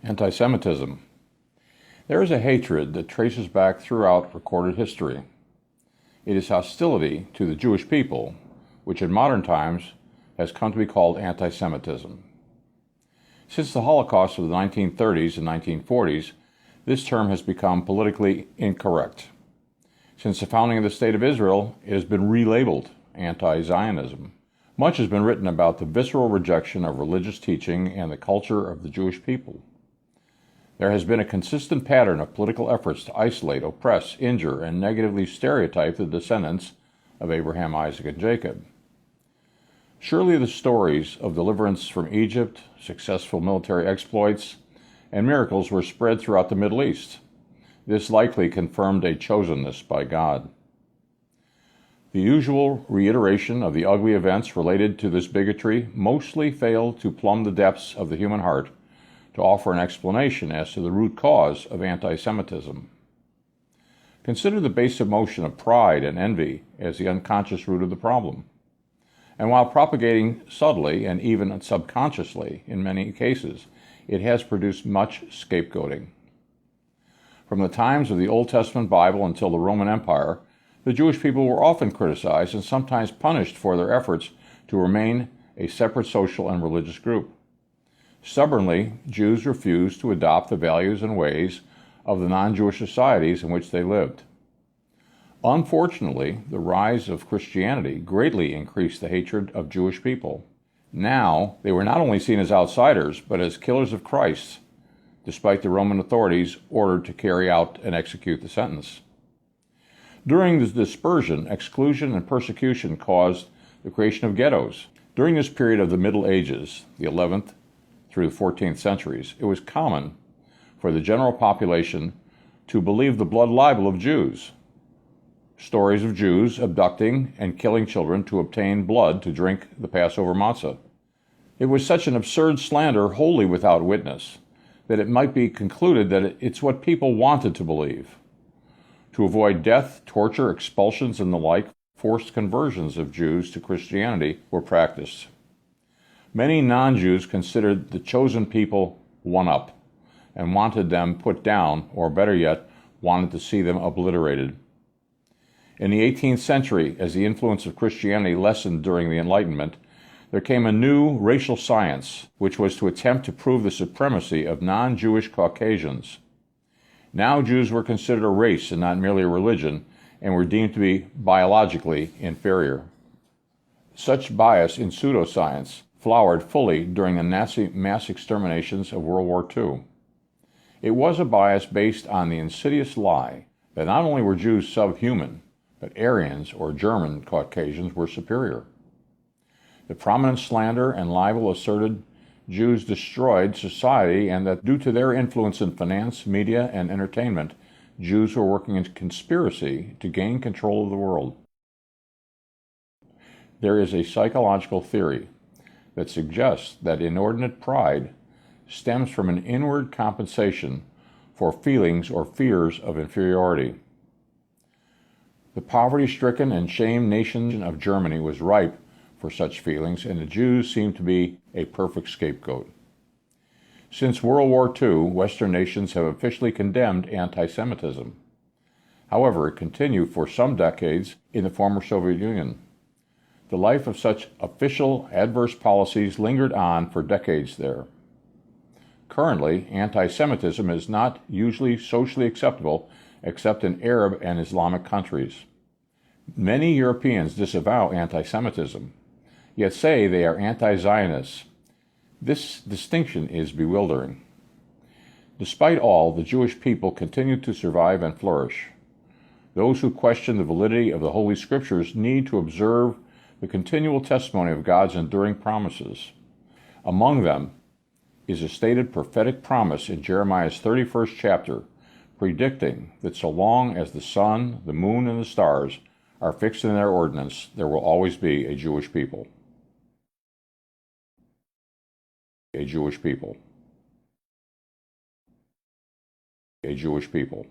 Anti-Semitism. There is a hatred that traces back throughout recorded history. It is hostility to the Jewish people, which in modern times has come to be called anti-Semitism. Since the Holocaust of the 1930s and 1940s, this term has become politically incorrect. Since the founding of the State of Israel, it has been relabeled anti-Zionism. Much has been written about the visceral rejection of religious teaching and the culture of the Jewish people. There has been a consistent pattern of political efforts to isolate, oppress, injure, and negatively stereotype the descendants of Abraham, Isaac, and Jacob. Surely the stories of deliverance from Egypt, successful military exploits, and miracles were spread throughout the Middle East. This likely confirmed a chosenness by God. The usual reiteration of the ugly events related to this bigotry mostly failed to plumb the depths of the human heart to offer an explanation as to the root cause of anti-Semitism. Consider the base emotion of pride and envy as the unconscious root of the problem. And while propagating subtly and even subconsciously in many cases, it has produced much scapegoating. From the times of the Old Testament Bible until the Roman Empire, the Jewish people were often criticized and sometimes punished for their efforts to remain a separate social and religious group. Stubbornly, Jews refused to adopt the values and ways of the non-Jewish societies in which they lived. Unfortunately, the rise of Christianity greatly increased the hatred of Jewish people. Now, they were not only seen as outsiders, but as killers of Christ, despite the Roman authorities ordered to carry out and execute the sentence. During the dispersion, exclusion, and persecution caused the creation of ghettos. During this period of the Middle Ages, the 11th through the 14th centuries, it was common for the general population to believe the blood libel of Jews. Stories of Jews abducting and killing children to obtain blood to drink the Passover matzah. It was such an absurd slander, wholly without witness, that it might be concluded that it's what people wanted to believe. To avoid death, torture, expulsions, and the like, forced conversions of Jews to Christianity were practiced. Many non-Jews considered the chosen people one-up and wanted them put down, or better yet, wanted to see them obliterated. In the 18th century, as the influence of Christianity lessened during the Enlightenment, there came a new racial science, which was to attempt to prove the supremacy of non-Jewish Caucasians. Now Jews were considered a race and not merely a religion, and were deemed to be biologically inferior. Such bias in pseudoscience flowered fully during the Nazi mass exterminations of World War II. It was a bias based on the insidious lie that not only were Jews subhuman, but Aryans or German Caucasians were superior. The prominent slander and libel asserted Jews destroyed society and that due to their influence in finance, media, and entertainment, Jews were working in conspiracy to gain control of the world. There is a psychological theory that suggests that inordinate pride stems from an inward compensation for feelings or fears of inferiority. The poverty-stricken and shamed nation of Germany was ripe for such feelings, and the Jews seemed to be a perfect scapegoat. Since World War II, Western nations have officially condemned anti-Semitism. However, it continued for some decades in the former Soviet Union. The life of such official adverse policies lingered on for decades there. Currently, anti-Semitism is not usually socially acceptable except in Arab and Islamic countries. Many Europeans disavow anti-Semitism, yet say they are anti-Zionists. This distinction is bewildering. Despite all, the Jewish people continue to survive and flourish. Those who question the validity of the Holy Scriptures need to observe the continual testimony of God's enduring promises. Among them is a stated prophetic promise in Jeremiah's 31st chapter, predicting that so long as the sun, the moon, and the stars are fixed in their ordinance, there will always be a Jewish people. A Jewish people. A Jewish people.